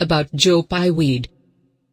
About Joe Pye weed.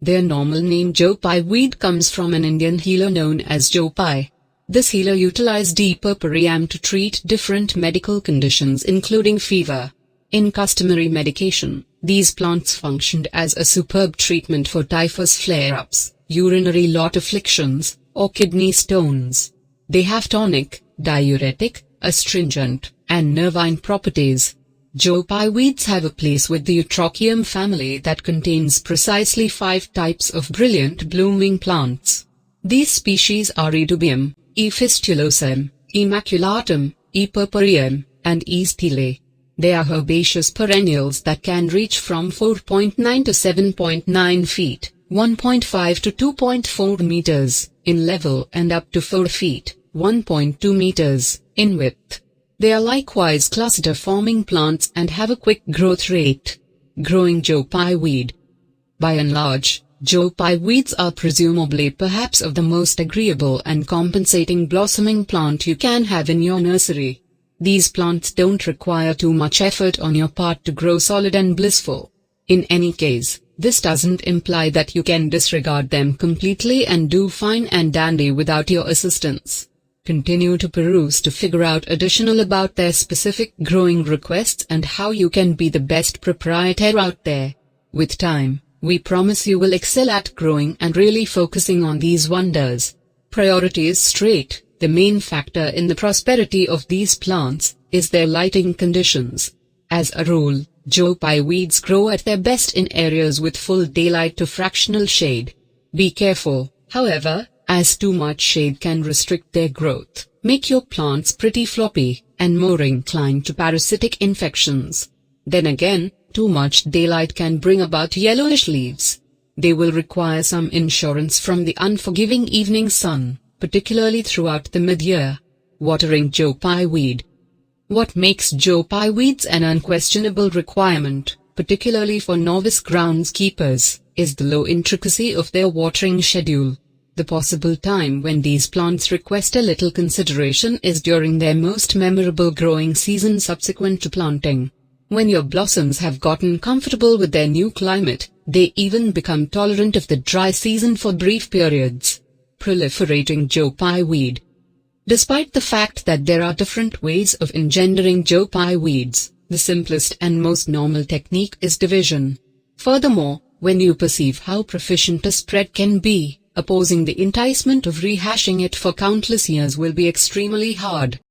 Their normal name Joe Pye weed comes from an Indian healer known as Joe Pye. This healer utilized purpureum to treat different medical conditions including fever. In customary medication, these plants functioned as a superb treatment for typhus flare-ups, urinary lot afflictions, or kidney stones. They have tonic, diuretic, astringent, and nervine properties. Joe Pye weeds have a place with the Eutrochium family that contains precisely 5 types of brilliant blooming plants. These species are dubium, fistulosum, maculatum, purpureum, and steelei. They are herbaceous perennials that can reach from 4.9 to 7.9 feet, 1.5 to 2.4 meters, in level and up to 4 feet, 1.2 meters, in width. They are likewise cluster-forming plants and have a quick growth rate. Growing Joe Pye weed. By and large, Joe Pye weeds are presumably perhaps of the most agreeable and compensating blossoming plant you can have in your nursery. These plants don't require too much effort on your part to grow solid and blissful. In any case, this doesn't imply that you can disregard them completely and do fine and dandy without your assistance. Continue to peruse to figure out additional about their specific growing requests and how you can be the best proprietor out there. With time, we promise you will excel at growing and really focusing on these wonders. Priority is straight. The main factor in the prosperity of these plants is their lighting conditions. As a rule, Joe Pye weeds grow at their best in areas with full daylight to fractional shade. Be careful, however, as too much shade can restrict their growth, make your plants pretty floppy, and more inclined to parasitic infections. Then again, too much daylight can bring about yellowish leaves. They will require some insurance from the unforgiving evening sun, particularly throughout the mid-year. Watering Joe Pye weed. What makes Joe Pye weeds an unquestionable requirement, particularly for novice groundskeepers, is the low intricacy of their watering schedule. The possible time when these plants request a little consideration is during their most memorable growing season subsequent to planting. When your blossoms have gotten comfortable with their new climate, they even become tolerant of the dry season for brief periods. Proliferating Joe Pye weed. Despite the fact that there are different ways of engendering Joe Pye weeds, the simplest and most normal technique is division. Furthermore, when you perceive how proficient a spread can be, opposing the enticement of rehashing it for countless years will be extremely hard.